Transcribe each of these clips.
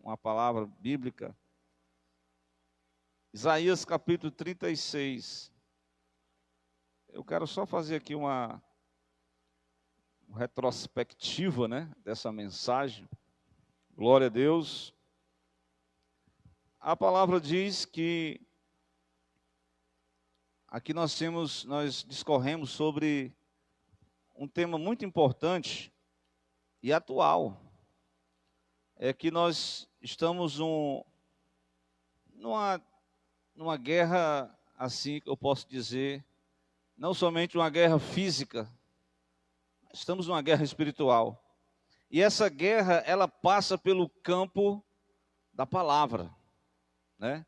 uma palavra bíblica. Isaías capítulo 36. Eu quero só fazer aqui uma retrospectiva, né, dessa mensagem. Glória a Deus. A palavra diz que aqui nós discorremos sobre um tema muito importante e atual. É que nós estamos numa guerra, assim que eu posso dizer, não somente uma guerra física, estamos numa guerra espiritual. E essa guerra, ela passa pelo campo da palavra, né?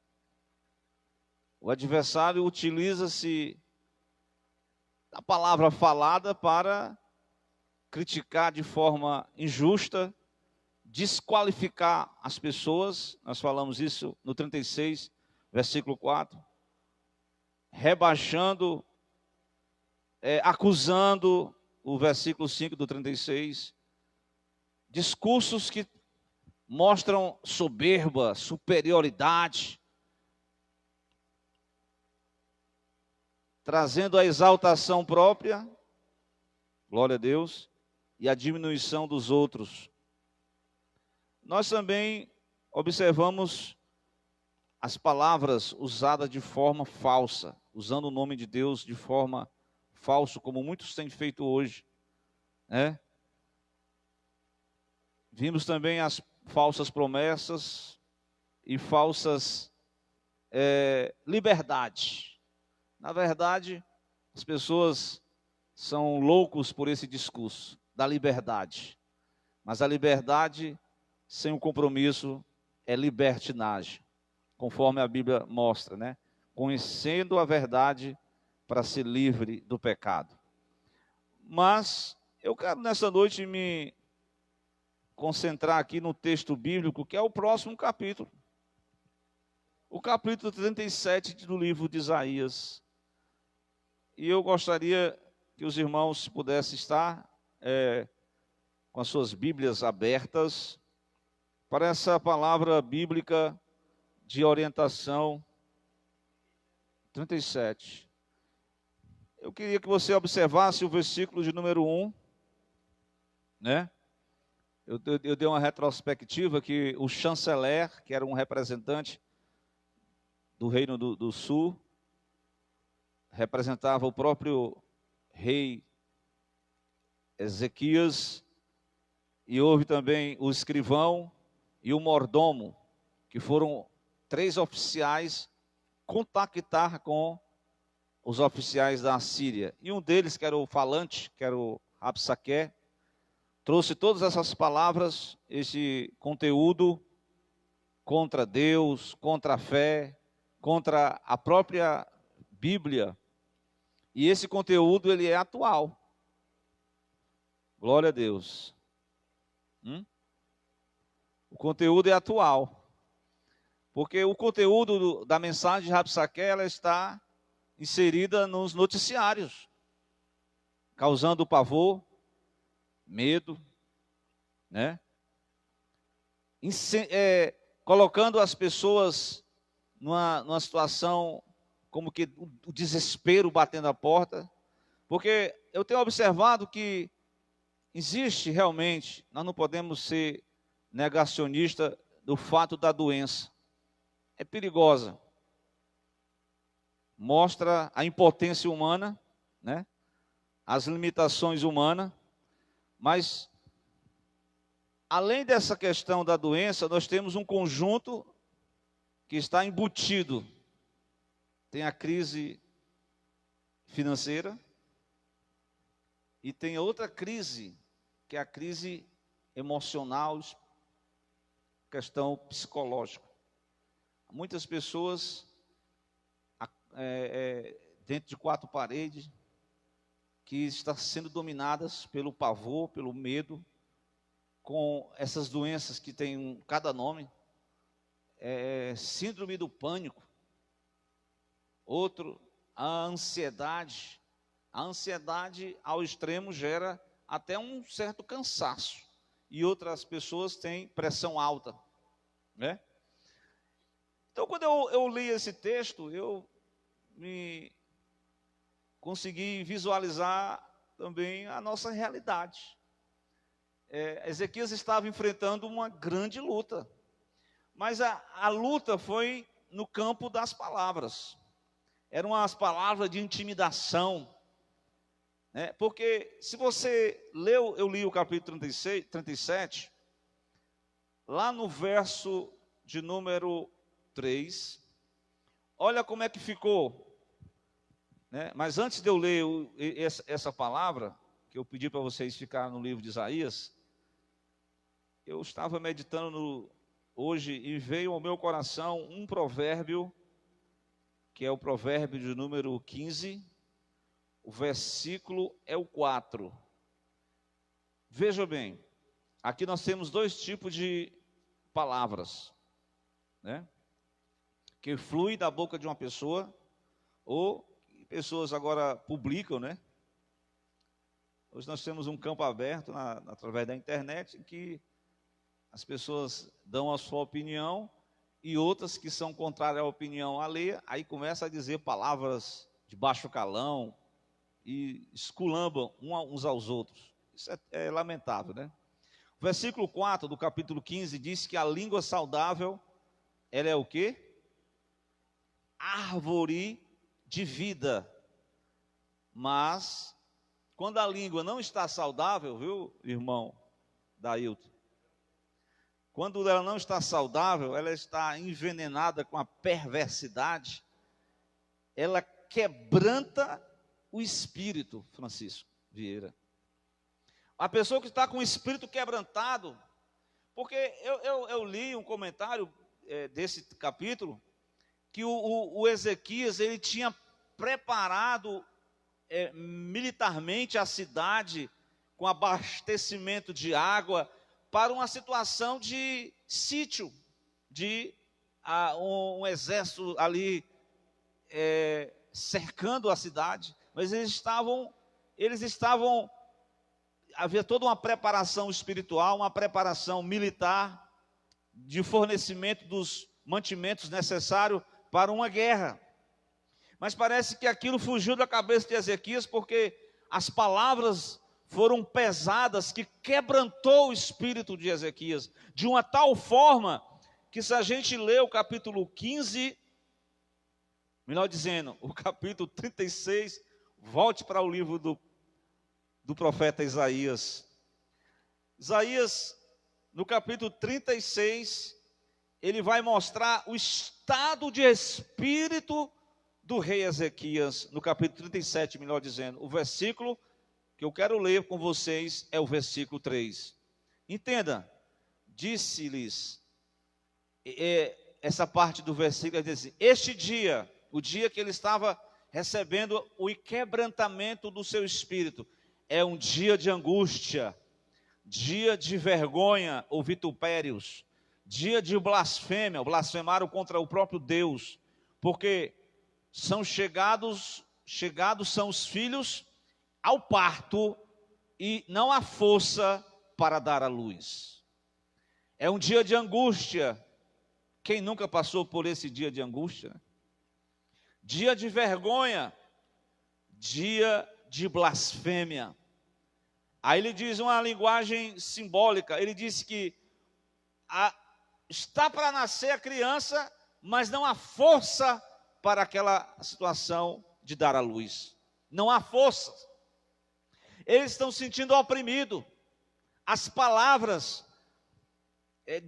O adversário utiliza-se da palavra falada para criticar de forma injusta, desqualificar as pessoas. Nós falamos isso no 36, versículo 4. Rebaixando, acusando, o versículo 5 do 36. Discursos que mostram soberba, superioridade, trazendo a exaltação própria, glória a Deus, e a diminuição dos outros. Nós também observamos as palavras usadas de forma falsa, usando o nome de Deus de forma falsa, como muitos têm feito hoje, né? Vimos também as falsas promessas e falsas liberdade. Na verdade, as pessoas são loucos por esse discurso da liberdade. Mas a liberdade sem o compromisso é libertinagem, conforme a Bíblia mostra, né? Conhecendo a verdade para ser livre do pecado. Mas eu quero nessa noite me concentrar aqui no texto bíblico, que é o próximo capítulo. O capítulo 37 do livro de Isaías. E eu gostaria que os irmãos pudessem estar com as suas Bíblias abertas para essa palavra bíblica de orientação. 37. Eu queria que você observasse o versículo de número 1, né? Eu dei uma retrospectiva que o chanceler, que era um representante do reino do sul, representava o próprio rei Ezequias, e houve também o escrivão e o mordomo, que foram 3 oficiais contactar com os oficiais da Assíria. E um deles, que era o falante, que era o Rabsaqué, trouxe todas essas palavras, esse conteúdo contra Deus, contra a fé, contra a própria Bíblia. E esse conteúdo, ele é atual. Glória a Deus. O conteúdo é atual. Porque o conteúdo da mensagem de Rabsaqué, ela está inserida nos noticiários, causando pavor, medo, né? Colocando as pessoas numa situação como que o desespero batendo a porta, porque eu tenho observado que existe realmente, nós não podemos ser negacionistas do fato da doença. É perigosa. Mostra a impotência humana, né? As limitações humanas, mas além dessa questão da doença, nós temos um conjunto que está embutido. Tem a crise financeira e tem outra crise, que é a crise emocional, questão psicológica. Muitas pessoas dentro de 4 paredes que estão sendo dominadas pelo pavor, pelo medo, com essas doenças que têm cada nome, síndrome do pânico, outro, a ansiedade. A ansiedade ao extremo gera até um certo cansaço, e outras pessoas têm pressão alta, né? Então, quando eu li esse texto, eu me consegui visualizar também a nossa realidade. Ezequias estava enfrentando uma grande luta, mas a luta foi no campo das palavras. Eram as palavras de intimidação, né? Porque se você leu, eu li o capítulo 37, lá no verso de número 3, olha como é que ficou, né? Mas antes de eu ler essa palavra, que eu pedi para vocês ficar no livro de Isaías, eu estava meditando hoje e veio ao meu coração um provérbio, que é o provérbio de número 15, o versículo é o 4. Veja bem, aqui nós temos dois tipos de palavras, né? Que flui da boca de uma pessoa, ou pessoas agora publicam, né? Hoje nós temos um campo aberto através da internet, em que as pessoas dão a sua opinião, e outras que são contrárias à opinião alheia, aí começam a dizer palavras de baixo calão, e esculambam uns aos outros. Isso é lamentável, né? O versículo 4 do capítulo 15 diz que a língua saudável, ela é o quê? Árvore de vida. Mas, quando a língua não está saudável, viu, irmão Dailton? Quando ela não está saudável, ela está envenenada com a perversidade, ela quebranta o espírito, Francisco Vieira. A pessoa que está com o espírito quebrantado, porque eu li um comentário desse capítulo, que o Ezequias, ele tinha preparado militarmente a cidade, com abastecimento de água, para uma situação de sítio, de um exército ali cercando a cidade. Mas havia toda uma preparação espiritual, uma preparação militar, de fornecimento dos mantimentos necessários para uma guerra. Mas parece que aquilo fugiu da cabeça de Ezequias, porque as palavras foram pesadas, que quebrantou o espírito de Ezequias, de uma tal forma, que se a gente ler o capítulo 15, melhor dizendo, o capítulo 36, volte para o livro do profeta Isaías. Isaías, no capítulo 36, ele vai mostrar o estado de espírito do rei Ezequias, no capítulo 37, melhor dizendo. O versículo que eu quero ler com vocês é o versículo 3. Entenda, disse-lhes, essa parte do versículo diz assim: este dia, o dia que ele estava recebendo o quebrantamento do seu espírito, é um dia de angústia, dia de vergonha ou vitupérios, dia de blasfêmia, blasfemaram contra o próprio Deus, porque são chegados são os filhos ao parto, e não há força para dar à luz. É um dia de angústia. Quem nunca passou por esse dia de angústia? Dia de vergonha, dia de blasfêmia. Aí ele diz uma linguagem simbólica, ele diz que está para nascer a criança, mas não há força para aquela situação de dar à luz. Não há força. Eles estão se sentindo oprimidos. As palavras,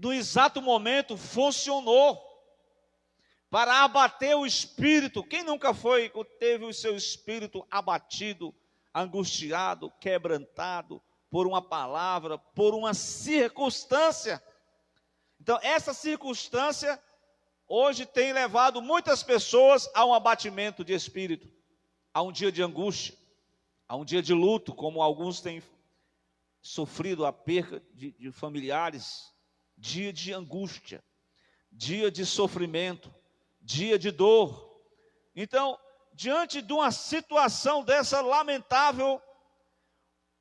no exato momento, funcionou para abater o espírito. Quem nunca teve o seu espírito abatido, angustiado, quebrantado por uma palavra, por uma circunstância? Então, essa circunstância hoje tem levado muitas pessoas a um abatimento de espírito, a um dia de angústia, a um dia de luto, como alguns têm sofrido a perca de familiares, dia de angústia, dia de sofrimento, dia de dor. Então, diante de uma situação dessa lamentável,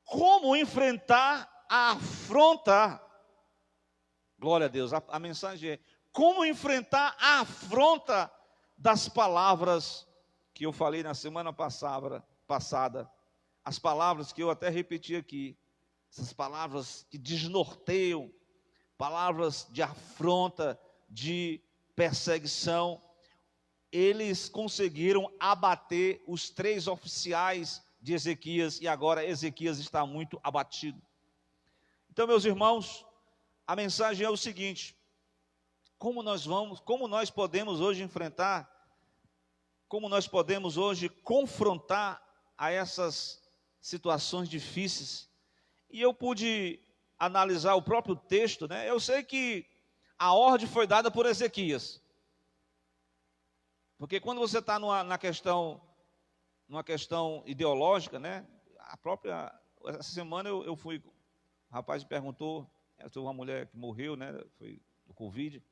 como enfrentar a afronta? Glória a Deus. A mensagem é como enfrentar a afronta das palavras que eu falei na semana passada. As palavras que eu até repeti aqui. Essas palavras que desnorteiam, palavras de afronta, de perseguição. Eles conseguiram abater os 3 oficiais de Ezequias, e agora Ezequias está muito abatido. Então, meus irmãos, a mensagem é o seguinte: como nós podemos hoje enfrentar, como nós podemos hoje confrontar a essas situações difíceis. E eu pude analisar o próprio texto, né? Eu sei que a ordem foi dada por Ezequias. Porque quando você está numa questão ideológica, né? Essa semana eu fui, o rapaz me perguntou, eu uma mulher que morreu, né? Foi do Covid.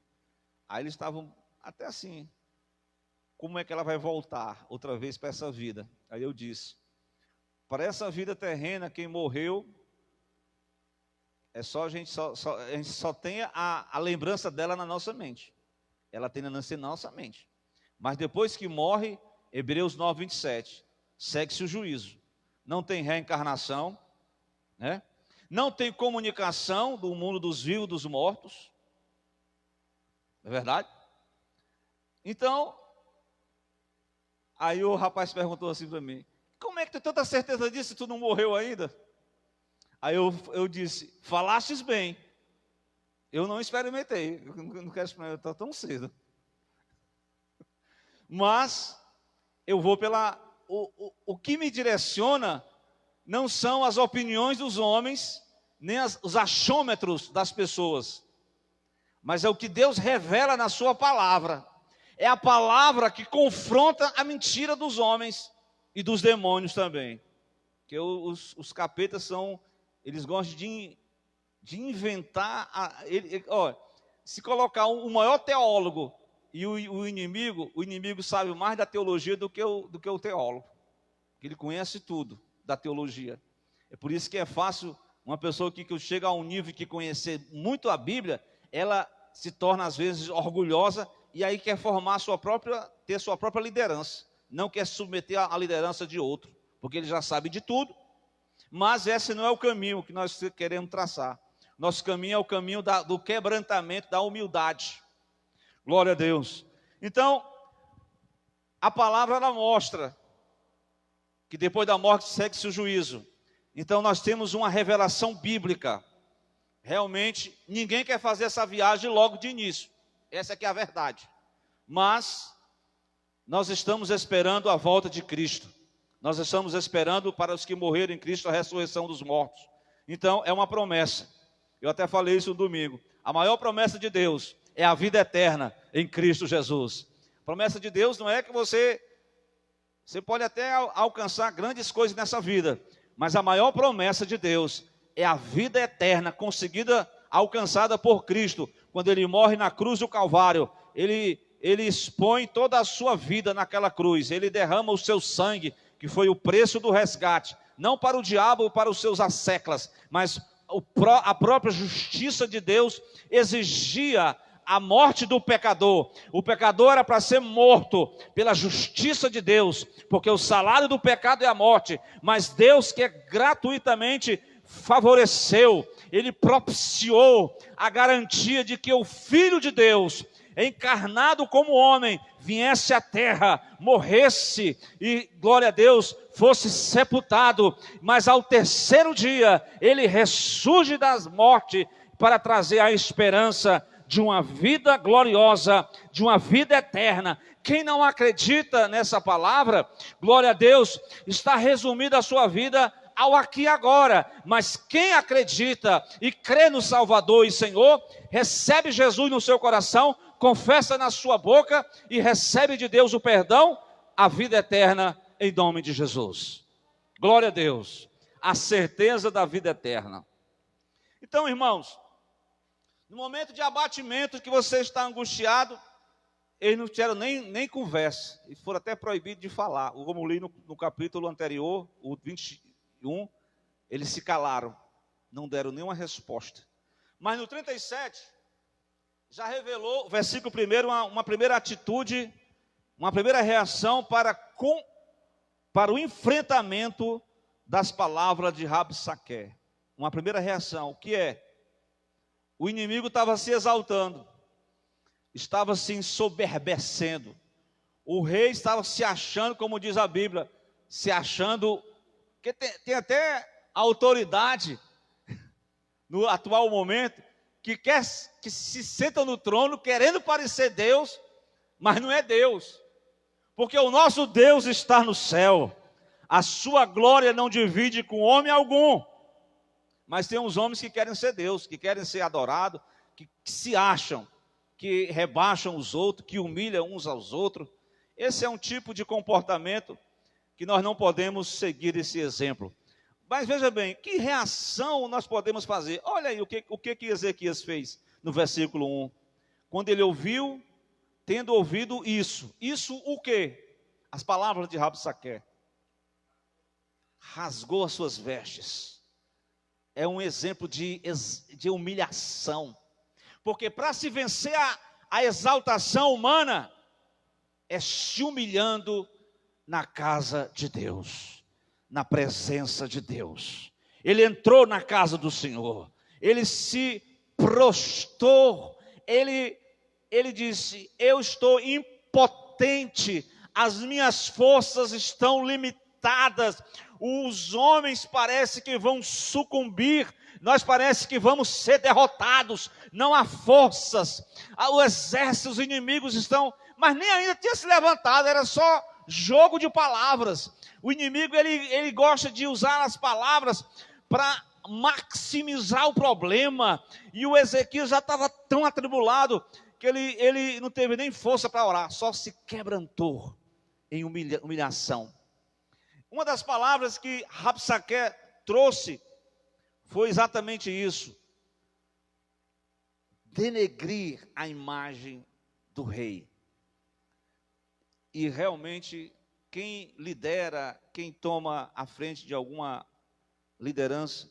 Aí eles estavam até assim, como é que ela vai voltar outra vez para essa vida? Aí eu disse, para essa vida terrena, quem morreu, a gente só tem a lembrança dela na nossa mente. Ela tem na nossa mente. Mas depois que morre, Hebreus 9, 27, segue-se o juízo. Não tem reencarnação, né? Não tem comunicação do mundo dos vivos e dos mortos. Não é verdade? Então, aí o rapaz perguntou assim para mim, como é que tu tem tanta certeza disso se tu não morreu ainda? Aí eu disse, falastes bem. Eu não experimentei, eu não quero experimentar tão cedo. Mas eu vou o que me direciona não são as opiniões dos homens, nem os achômetros das pessoas, mas é o que Deus revela na sua palavra. É a palavra que confronta a mentira dos homens e dos demônios também. Porque os capetas eles gostam de inventar. Se colocar o maior teólogo e o inimigo sabe mais da teologia do que o teólogo. Ele conhece tudo da teologia. É por isso que é fácil uma pessoa que chega a um nível que conhecer muito a Bíblia, ela se torna às vezes orgulhosa e aí quer ter sua própria liderança. Não quer se submeter à liderança de outro, porque ele já sabe de tudo. Mas esse não é o caminho que nós queremos traçar. Nosso caminho é o caminho do quebrantamento, da humildade. Glória a Deus. Então, a palavra ela mostra que depois da morte segue-se o juízo. Então nós temos uma revelação bíblica. Realmente, ninguém quer fazer essa viagem logo de início. Essa aqui é a verdade. Mas nós estamos esperando a volta de Cristo. Nós estamos esperando para os que morreram em Cristo a ressurreição dos mortos. Então, é uma promessa. Eu até falei isso no domingo. A maior promessa de Deus é a vida eterna em Cristo Jesus. A promessa de Deus não é que você pode até alcançar grandes coisas nessa vida, mas a maior promessa de Deus é a vida eterna conseguida, alcançada por Cristo, quando Ele morre na cruz do Calvário. Ele expõe toda a sua vida naquela cruz, Ele derrama o seu sangue, que foi o preço do resgate, não para o diabo ou para os seus asseclas, mas a própria justiça de Deus exigia a morte do pecador. O pecador era para ser morto pela justiça de Deus, porque o salário do pecado é a morte, mas Deus, que gratuitamente favoreceu, Ele propiciou a garantia de que o Filho de Deus, encarnado como homem, viesse à terra, morresse e, glória a Deus, fosse sepultado, mas ao terceiro dia Ele ressurge das mortes para trazer a esperança de uma vida gloriosa, de uma vida eterna. Quem não acredita nessa palavra, glória a Deus, está resumida a sua vida ao aqui e agora. Mas quem acredita e crê no Salvador e Senhor, recebe Jesus no seu coração, confessa na sua boca e recebe de Deus o perdão, a vida eterna em nome de Jesus. Glória a Deus, a certeza da vida eterna. Então, irmãos, no momento de abatimento que você está angustiado, eles não tiveram nem conversa, e foram até proibidos de falar. Como li no capítulo anterior, o 21, eles se calaram, não deram nenhuma resposta. Mas no 37, já revelou, o versículo primeiro, uma primeira atitude, uma primeira reação para o enfrentamento das palavras de Rabsaque. Uma primeira reação, o que é? O inimigo estava se exaltando, estava se ensoberbecendo. O rei estava se achando, como diz a Bíblia, se achando, que tem até autoridade no atual momento, que se senta no trono querendo parecer Deus, mas não é Deus, porque o nosso Deus está no céu, a sua glória não divide com homem algum. Mas tem uns homens que querem ser Deus, que querem ser adorados, que se acham, que rebaixam os outros, que humilham uns aos outros. Esse é um tipo de comportamento que nós não podemos seguir esse exemplo. Mas veja bem, que reação nós podemos fazer? Olha aí o que Ezequias fez no versículo 1. Quando ele ouviu, tendo ouvido isso o quê? As palavras de Rabsaque. Rasgou as suas vestes. É um exemplo de humilhação. Porque para se vencer a exaltação humana, é se humilhando na casa de Deus, na presença de Deus. Ele entrou na casa do Senhor, ele se prostrou, ele disse: eu estou impotente, as minhas forças estão limitadas, os homens parece que vão sucumbir, nós parece que vamos ser derrotados, não há forças, o exército, os inimigos estão, mas nem ainda tinha se levantado, era só jogo de palavras. O inimigo, ele gosta de usar as palavras para maximizar o problema, e o Ezequias já estava tão atribulado, que ele não teve nem força para orar, só se quebrantou em humilhação. Uma das palavras que Rabsaque trouxe foi exatamente isso: denegrir a imagem do rei. E realmente, quem lidera, quem toma a frente de alguma liderança,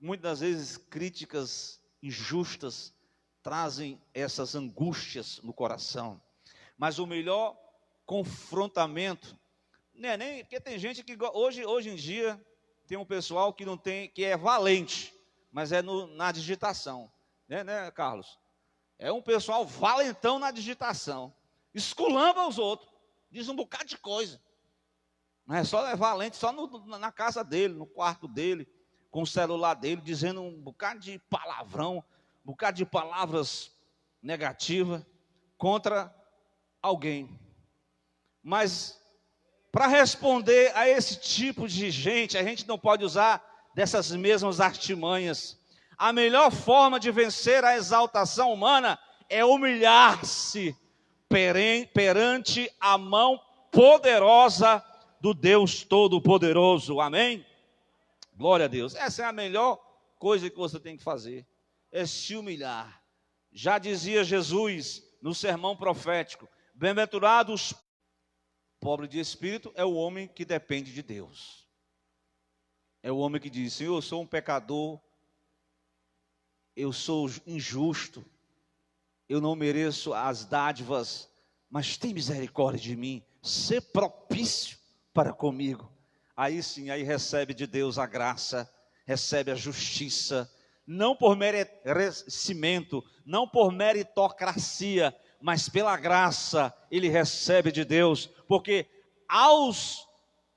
muitas das vezes críticas injustas trazem essas angústias no coração. Mas o melhor confrontamento, não é nem, porque tem gente que hoje em dia tem um pessoal que não tem, que é valente, mas é na digitação, né, Carlos? É um pessoal valentão na digitação, esculamba os outros, diz um bocado de coisa, mas só é valente só na casa dele, no quarto dele, com o celular dele, dizendo um bocado de palavrão, um bocado de palavras negativas contra alguém. Mas para responder a esse tipo de gente, a gente não pode usar dessas mesmas artimanhas. A melhor forma de vencer a exaltação humana é humilhar-se perante a mão poderosa do Deus Todo-Poderoso. Amém? Glória a Deus. Essa é a melhor coisa que você tem que fazer, é se humilhar. Já dizia Jesus no sermão profético: bem-aventurados pobre de espírito é o homem que depende de Deus. É o homem que diz: Senhor, eu sou um pecador, eu sou injusto, eu não mereço as dádivas, mas tem misericórdia de mim, sê propício para comigo. Aí sim, aí recebe de Deus a graça, recebe a justiça, não por merecimento, não por meritocracia, mas pela graça ele recebe de Deus, porque aos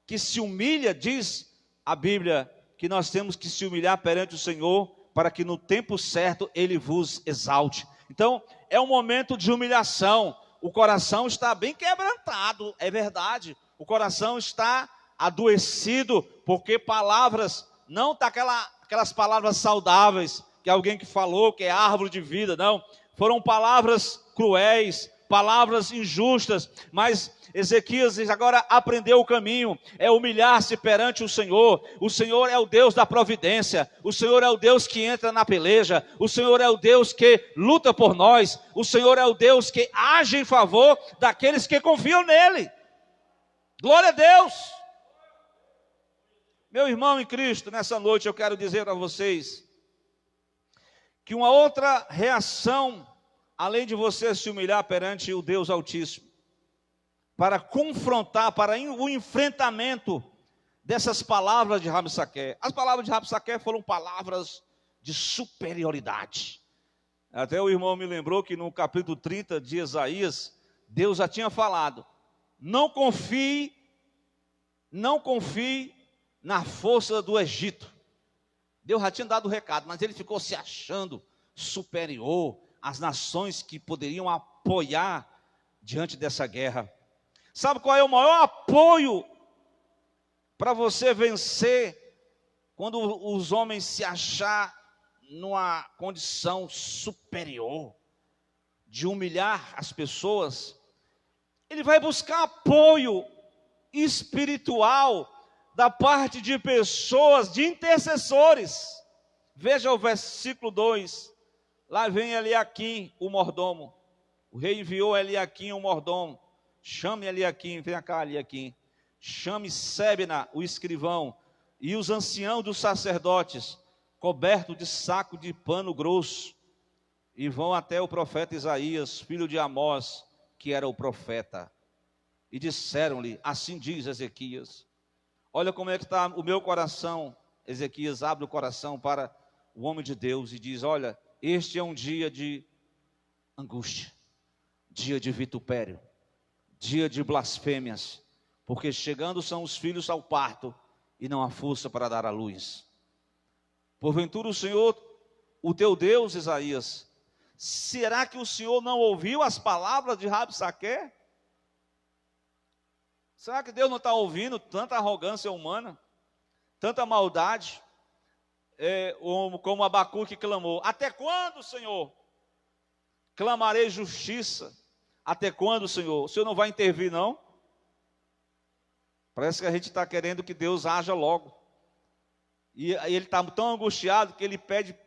que se humilha, diz a Bíblia, que nós temos que se humilhar perante o Senhor, para que no tempo certo ele vos exalte. Então, é um momento de humilhação, o coração está bem quebrantado, é verdade, o coração está adoecido, porque palavras, não está aquelas palavras saudáveis, que alguém que falou, que é árvore de vida, não, foram palavras cruéis, palavras injustas, mas Ezequias agora aprendeu o caminho, é humilhar-se perante o Senhor é o Deus da providência, o Senhor é o Deus que entra na peleja, o Senhor é o Deus que luta por nós, o Senhor é o Deus que age em favor daqueles que confiam nele. Glória a Deus! Meu irmão em Cristo, nessa noite eu quero dizer a vocês que uma outra reação além de você se humilhar perante o Deus Altíssimo, para confrontar, para o enfrentamento dessas palavras de Rabsaqué. As palavras de Rabsaqué foram palavras de superioridade. Até o irmão me lembrou que no capítulo 30 de Isaías, Deus já tinha falado: não confie na força do Egito. Deus já tinha dado o recado, mas ele ficou se achando superior às nações que poderiam apoiar diante dessa guerra. Sabe qual é o maior apoio para você vencer quando os homens se achar numa condição superior de humilhar as pessoas? Ele vai buscar apoio espiritual da parte de pessoas, de intercessores. Veja o versículo 2. Lá vem Eliaquim, o mordomo. O rei enviou Eliaquim, o mordomo. Chame Eliaquim, vem cá Eliaquim. Chame Sebna, o escrivão, e os anciãos dos sacerdotes, cobertos de saco de pano grosso, e vão até o profeta Isaías, filho de Amós, que era o profeta. E disseram-lhe: assim diz Ezequias. Olha como é que está o meu coração. Ezequias abre o coração para o homem de Deus e diz: olha, este é um dia de angústia, dia de vitupério, dia de blasfêmias, porque chegando são os filhos ao parto e não há força para dar à luz. Porventura o Senhor, o teu Deus, Isaías, será que o Senhor não ouviu as palavras de Rabsaqué? Será que Deus não está ouvindo tanta arrogância humana, tanta maldade, como Abacuque clamou? Até quando, Senhor, clamarei justiça? Até quando, Senhor? O Senhor não vai intervir, não? Parece que a gente está querendo que Deus haja logo. E ele está tão angustiado que ele pede: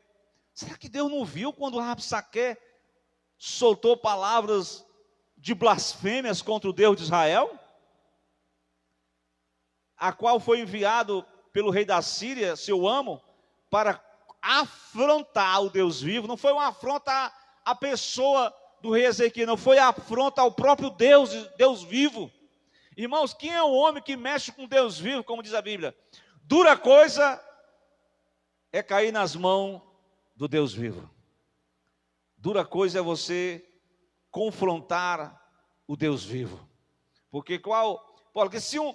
será que Deus não viu quando Rabsaqué soltou palavras de blasfêmias contra o Deus de Israel? A qual foi enviado pelo rei da Síria, seu amo, para afrontar o Deus vivo. Não foi uma afronta à pessoa do rei Ezequias, não, foi afronta ao próprio Deus, Deus vivo. Irmãos, quem é o homem que mexe com Deus vivo, como diz a Bíblia? Dura coisa é cair nas mãos do Deus vivo. Dura coisa é você confrontar o Deus vivo. Porque se um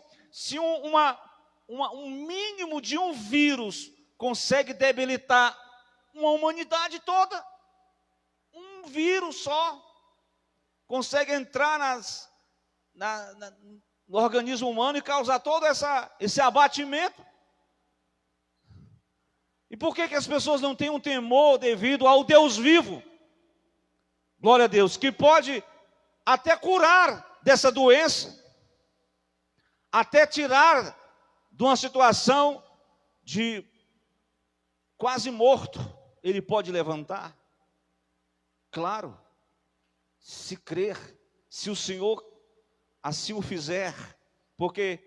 mínimo de um vírus consegue debilitar uma humanidade toda, um vírus só consegue entrar no organismo humano e causar todo esse abatimento. E por que as pessoas não têm um temor devido ao Deus vivo? Glória a Deus, que pode até curar dessa doença, até tirar de uma situação de quase morto, ele pode levantar. Claro, se crer, se o Senhor assim o fizer, porque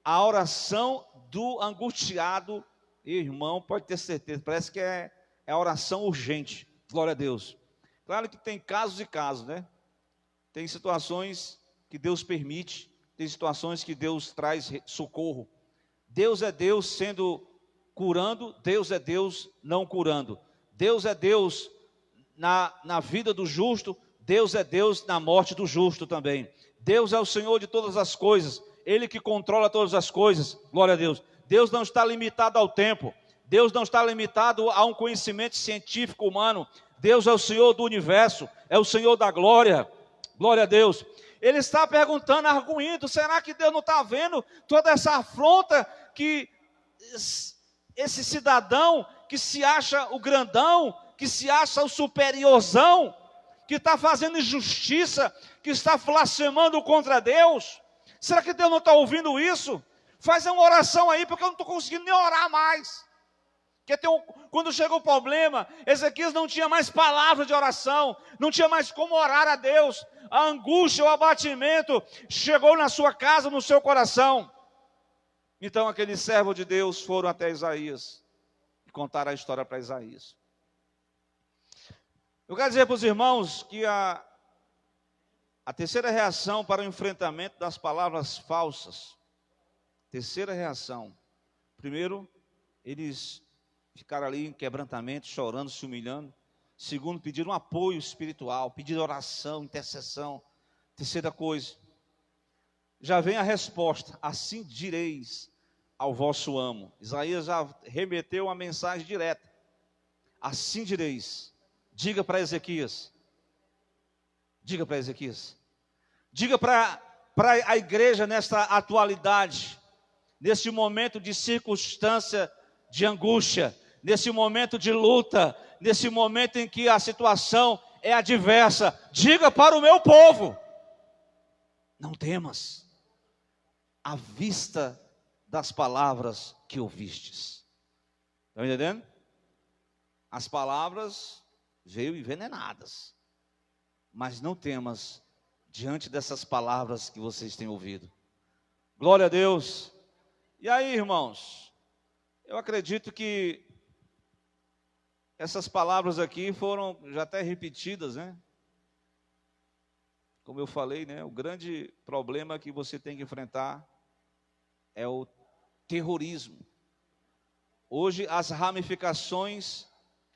a oração do angustiado, irmão, pode ter certeza, parece que é a oração urgente. Glória a Deus. Claro que tem casos e casos, né? Tem situações que Deus permite, tem situações que Deus traz socorro. Deus é Deus sendo curando, Deus é Deus não curando. Deus é Deus na vida do justo, Deus é Deus na morte do justo também. Deus é o Senhor de todas as coisas, Ele que controla todas as coisas. Glória a Deus. Deus não está limitado ao tempo, Deus não está limitado a um conhecimento científico humano. Deus é o Senhor do universo, é o Senhor da glória. Glória a Deus. Ele está perguntando, arguindo: será que Deus não está vendo toda essa afronta que esse cidadão que se acha o grandão, que se acha o superiorzão, que está fazendo injustiça, que está blasfemando contra Deus? Será que Deus não está ouvindo isso? Faz uma oração aí, porque eu não estou conseguindo nem orar mais. Porque quando chegou o problema, Ezequias não tinha mais palavras de oração, não tinha mais como orar a Deus. A angústia, o abatimento chegou na sua casa, no seu coração. Então aqueles servos de Deus foram até Isaías e contaram a história para Isaías. Eu quero dizer para os irmãos que a terceira reação para o enfrentamento das palavras falsas, terceira reação, primeiro, eles ficaram ali em quebrantamento, chorando, se humilhando. Segundo, pediram apoio espiritual, pediram oração, intercessão. Terceira coisa, já vem a resposta: assim direis ao vosso amo. Isaías já remeteu uma mensagem direta. Assim direis. Diga para Ezequias. Diga para Ezequias. Diga para a igreja nesta atualidade, nesse momento de circunstância de angústia, nesse momento de luta, nesse momento em que a situação é adversa. Diga para o meu povo: não temas, à vista das palavras que ouvistes. Estão entendendo? As palavras veio envenenadas, mas não temas diante dessas palavras que vocês têm ouvido. Glória a Deus. E aí, irmãos, eu acredito que essas palavras aqui foram já até repetidas, né? Como eu falei, né? O grande problema que você tem que enfrentar é o terrorismo. Hoje as ramificações,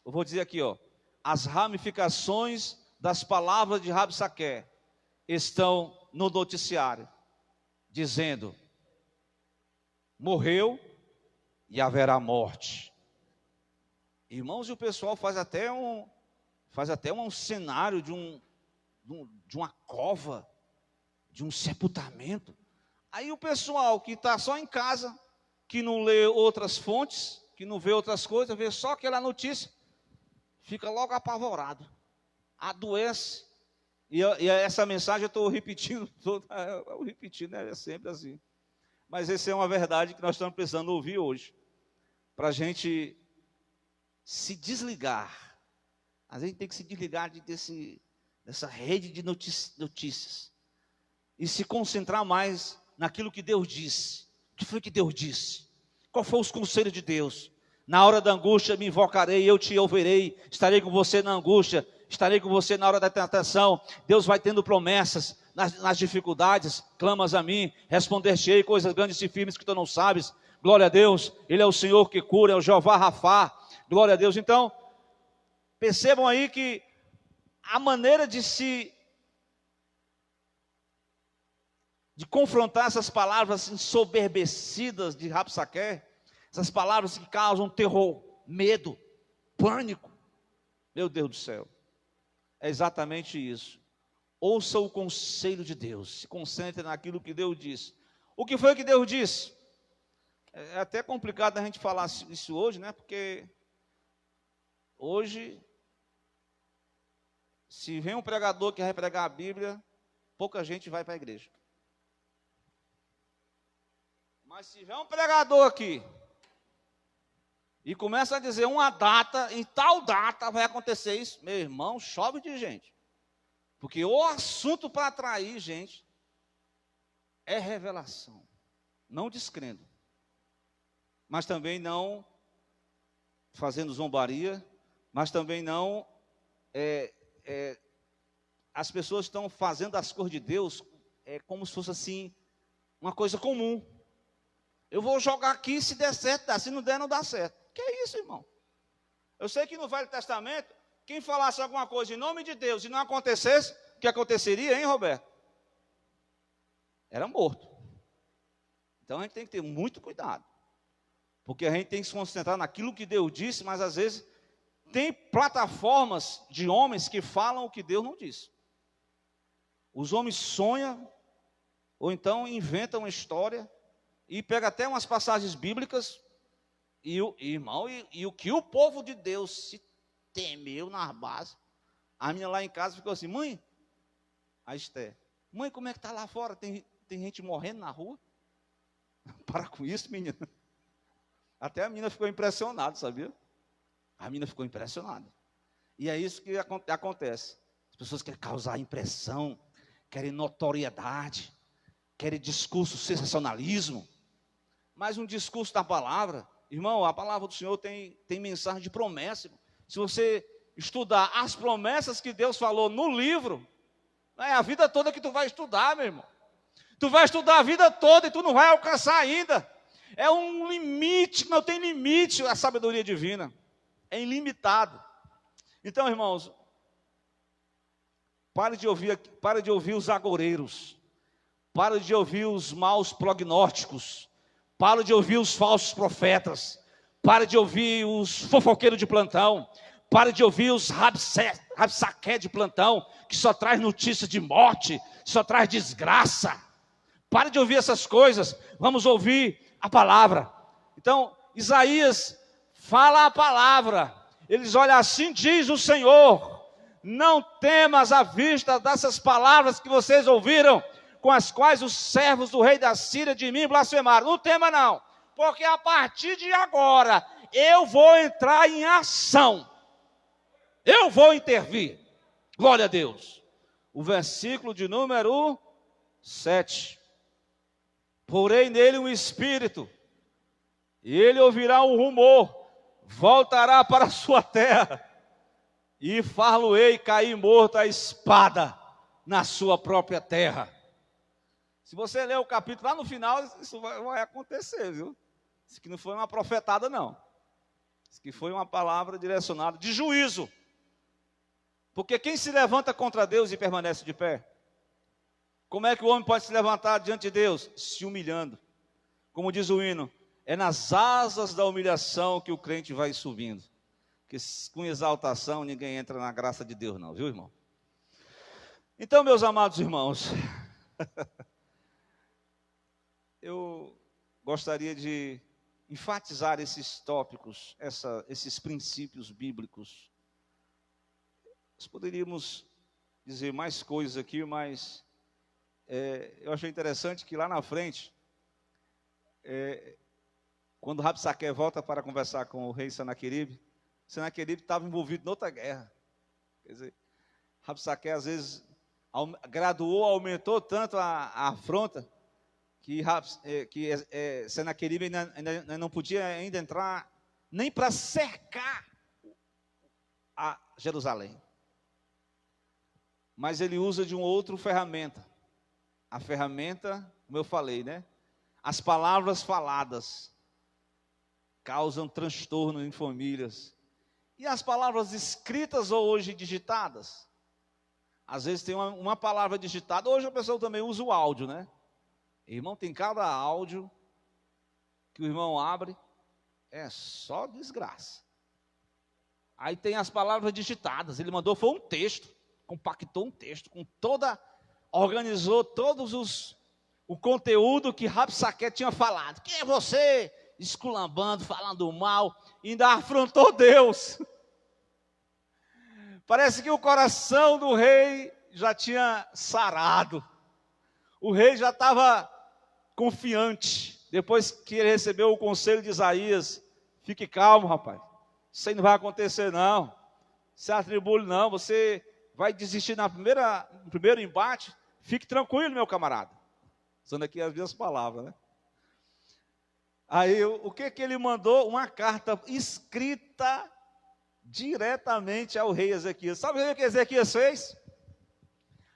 eu vou dizer aqui, ó, as ramificações das palavras de Rabsaqué estão no noticiário, dizendo: morreu e haverá morte. Irmãos, e o pessoal faz até um cenário de uma cova, de um sepultamento. Aí o pessoal que está só em casa, que não lê outras fontes, que não vê outras coisas, vê só aquela notícia, fica logo apavorado, adoece. E essa mensagem eu estou repetindo, né? É sempre assim. Mas essa é uma verdade que nós estamos precisando ouvir hoje, para a gente se desligar. A gente tem que se desligar dessa rede de notícias e se concentrar mais naquilo que Deus disse. O que foi que Deus disse? Qual foi os conselhos de Deus? Na hora da angústia me invocarei, eu te ouvirei, estarei com você na angústia, estarei com você na hora da tentação. Deus vai tendo promessas nas dificuldades. Clamas a mim, responder-te-ei coisas grandes e firmes que tu não sabes. Glória a Deus, Ele é o Senhor que cura, é o Jeová Rafá. Glória a Deus. Então, percebam aí que a maneira de confrontar essas palavras ensoberbecidas de Rabsaqué, essas palavras que causam terror, medo, pânico, meu Deus do céu, é exatamente isso. Ouça o conselho de Deus, se concentre naquilo que Deus disse. O que foi que Deus disse? É até complicado a gente falar isso hoje, né? Porque hoje, se vem um pregador que vai pregar a Bíblia, pouca gente vai para a igreja. Mas se vem um pregador aqui e começa a dizer uma data, em tal data vai acontecer isso, meu irmão, chove de gente. Porque o assunto para atrair gente é revelação. Não descrendo, mas também não fazendo zombaria, mas também não... as pessoas estão fazendo as coisas de Deus como se fosse assim, uma coisa comum. Eu vou jogar aqui, se der certo, dá. Se não der, não dá certo. Que é isso, irmão? Eu sei que no Velho Testamento, quem falasse alguma coisa em nome de Deus e não acontecesse, o que aconteceria, hein, Roberto? Era morto. Então a gente tem que ter muito cuidado, porque a gente tem que se concentrar naquilo que Deus disse, mas às vezes tem plataformas de homens que falam o que Deus não disse. Os homens sonham, ou então inventam uma história, e pega até umas passagens bíblicas, irmão, e o que o povo de Deus se temeu nas bases. A minha lá em casa ficou assim: mãe, a Esther, mãe, como é que está lá fora? Tem gente morrendo na rua? Para com isso, menina. Até a menina ficou impressionada, sabia? A menina ficou impressionada. E é isso que acontece. As pessoas querem causar impressão, querem notoriedade, querem discurso sensacionalismo. Mas um discurso da palavra, irmão, a palavra do Senhor tem mensagem de promessa. Irmão. Se você estudar as promessas que Deus falou no livro, não é a vida toda que tu vai estudar, meu irmão. Tu vai estudar a vida toda e tu não vai alcançar ainda. É um limite, não tem limite a sabedoria divina. É ilimitado. Então, irmãos, pare de ouvir os agoreiros. Pare de ouvir os maus prognósticos. Pare de ouvir os falsos profetas. Pare de ouvir os fofoqueiros de plantão. Pare de ouvir os rabsaqué de plantão, que só traz notícia de morte, só traz desgraça. Pare de ouvir essas coisas. Vamos ouvir a palavra. Então, Isaías fala a palavra. Eles olham assim, diz o Senhor: não temas à vista dessas palavras que vocês ouviram, com as quais os servos do rei da Síria de mim blasfemaram. Não tema não, porque a partir de agora eu vou entrar em ação. Eu vou intervir. Glória a Deus. O versículo de número 7. Porém nele um espírito, e ele ouvirá um rumor, voltará para a sua terra, e far-lo-ei cair morto a espada na sua própria terra. Se você ler o capítulo lá no final, isso vai acontecer, viu? Isso aqui não foi uma profetada, não. Isso aqui foi uma palavra direcionada de juízo. Porque quem se levanta contra Deus e permanece de pé? Como é que o homem pode se levantar diante de Deus? Se humilhando. Como diz o hino, é nas asas da humilhação que o crente vai subindo. Porque com exaltação ninguém entra na graça de Deus não, viu, irmão? Então, meus amados irmãos, eu gostaria de enfatizar esses tópicos, esses princípios bíblicos. Nós poderíamos dizer mais coisas aqui, mas eu achei interessante que lá na frente, quando Rabsaqué volta para conversar com o rei Senaqueribe estava envolvido em outra guerra. Quer dizer, Rabsaqué às vezes aumentou tanto a afronta, que Senaqueribe ainda não podia ainda entrar nem para cercar a Jerusalém. Mas ele usa de uma outra ferramenta. A ferramenta, como eu falei, né? As palavras faladas causam transtorno em famílias. E as palavras escritas ou hoje digitadas? Às vezes tem uma palavra digitada. Hoje a pessoa também usa o áudio, né? Irmão, tem cada áudio que o irmão abre, é só desgraça. Aí tem as palavras digitadas. Ele mandou, foi um texto, compactou um texto, organizou o conteúdo que Rabsaqué tinha falado. Quem é você? Esculambando, falando mal, ainda afrontou Deus. Parece que o coração do rei já tinha sarado. O rei já estava confiante. Depois que ele recebeu o conselho de Isaías, fique calmo, rapaz. Isso aí não vai acontecer, não. Se atribule, não. Você vai desistir no primeiro embate. Fique tranquilo, meu camarada. Usando aqui as minhas palavras, né? Aí, o que ele mandou? Uma carta escrita diretamente ao rei Ezequias. Sabe o que Ezequias fez?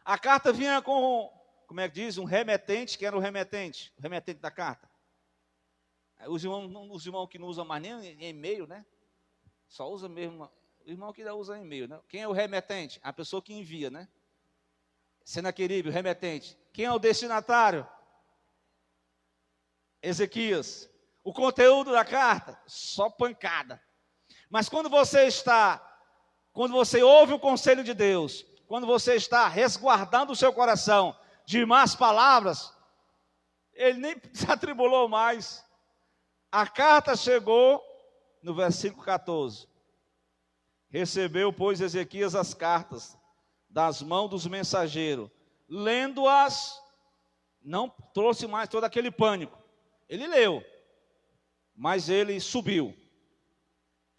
A carta vinha com, como é que diz? Um remetente, que era o remetente da carta. Os irmãos que não usam mais nem e-mail, né? Só usa mesmo, o irmão que ainda usa e-mail, né? Quem é o remetente? A pessoa que envia, né? Senaqueribe, o remetente. Quem é o destinatário? Ezequias. O conteúdo da carta? Só pancada. Mas quando você ouve o conselho de Deus, quando você está resguardando o seu coração de más palavras, ele nem se atribulou mais. A carta chegou no versículo 14. Recebeu, pois, Ezequias as cartas das mãos dos mensageiros. Lendo-as, não trouxe mais todo aquele pânico. Ele leu, mas ele subiu.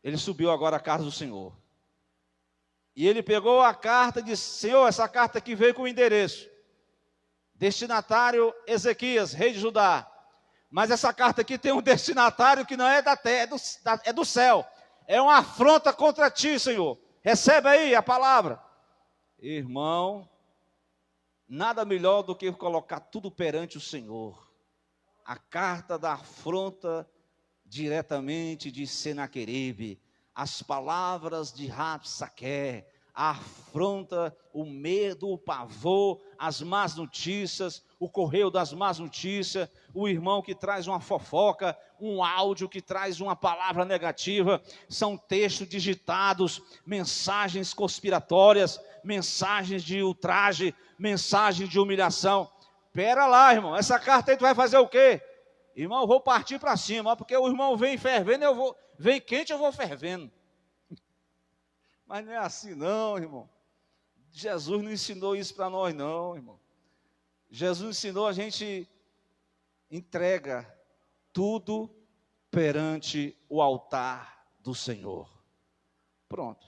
Ele subiu agora à casa do Senhor. E ele pegou a carta e disse: Senhor, essa carta aqui veio com o endereço. Destinatário Ezequias, rei de Judá. Mas essa carta aqui tem um destinatário que não é da terra, é do céu. É uma afronta contra ti, Senhor. Recebe aí a palavra. Irmão, nada melhor do que colocar tudo perante o Senhor. A carta da afronta diretamente de Senaqueribe, as palavras de Rabsaque, a afronta, o medo, o pavor, as más notícias, o correio das más notícias, o irmão que traz uma fofoca, um áudio que traz uma palavra negativa, são textos digitados, mensagens conspiratórias, mensagens de ultraje, mensagens de humilhação. Pera lá, irmão, essa carta aí tu vai fazer o quê? Irmão, eu vou partir para cima, porque o irmão vem fervendo, vem quente, eu vou fervendo. Mas não é assim não, irmão. Jesus não ensinou isso para nós não, irmão. Jesus ensinou a gente entrega tudo perante o altar do Senhor. Pronto.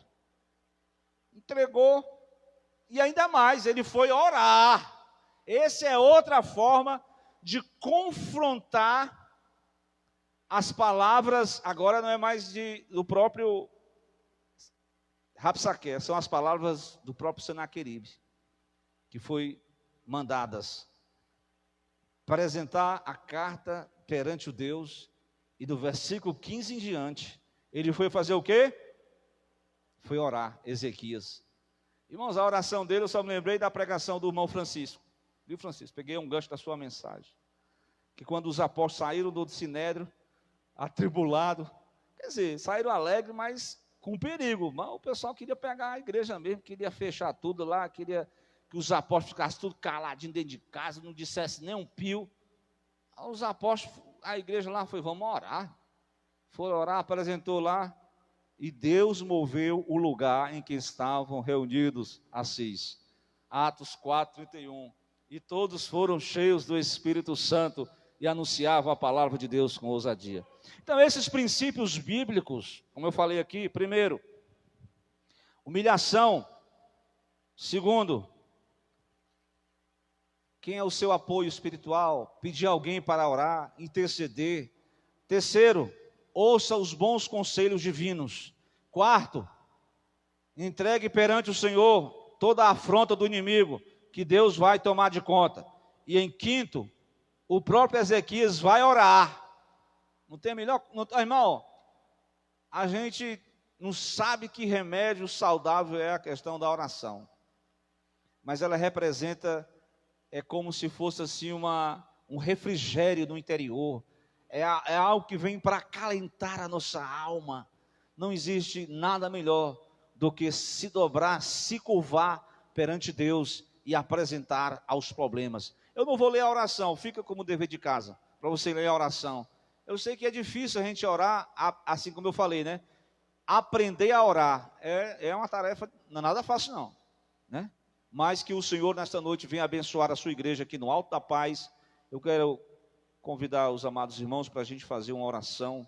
Entregou e ainda mais, ele foi orar. Essa é outra forma de confrontar as palavras, agora não é mais do próprio Rabsaque, são as palavras do próprio Senaqueribe, que foi mandadas apresentar a carta perante o Deus, e do versículo 15 em diante, ele foi fazer o quê? Foi orar, Ezequias. Irmãos, a oração dele, eu só me lembrei da pregação do irmão Francisco. Viu, Francisco? Peguei um gancho da sua mensagem. Que quando os apóstolos saíram do Sinédrio, atribulado, quer dizer, saíram alegres, mas com perigo. Mas o pessoal queria pegar a igreja mesmo, queria fechar tudo lá, queria que os apóstolos ficassem tudo caladinho dentro de casa, não dissessem nem um pio. Os apóstolos, a igreja lá foi, vamos orar. Foram orar, apresentou lá, e Deus moveu o lugar em que estavam reunidos as 6. Atos 4:31. E todos foram cheios do Espírito Santo e anunciavam a palavra de Deus com ousadia. Então, esses princípios bíblicos, como eu falei aqui, primeiro, humilhação. Segundo, quem é o seu apoio espiritual? Pedir alguém para orar, interceder. Terceiro, ouça os bons conselhos divinos. Quarto, entregue perante o Senhor toda a afronta do inimigo, que Deus vai tomar de conta. E em quinto, o próprio Ezequias vai orar. Não tem melhor, irmão, a gente não sabe que remédio saudável é a questão da oração. Mas ela representa, é como se fosse assim um refrigério no interior. É algo que vem para acalentar a nossa alma. Não existe nada melhor do que se dobrar, se curvar perante Deus e apresentar aos problemas. Eu não vou ler a oração, fica como dever de casa, para você ler a oração. Eu sei que é difícil a gente orar, assim como eu falei, né? Aprender a orar é uma tarefa, não é nada fácil não, né? Mas que o Senhor nesta noite venha abençoar a sua igreja aqui no Alto da Paz. Eu quero convidar os amados irmãos para a gente fazer uma oração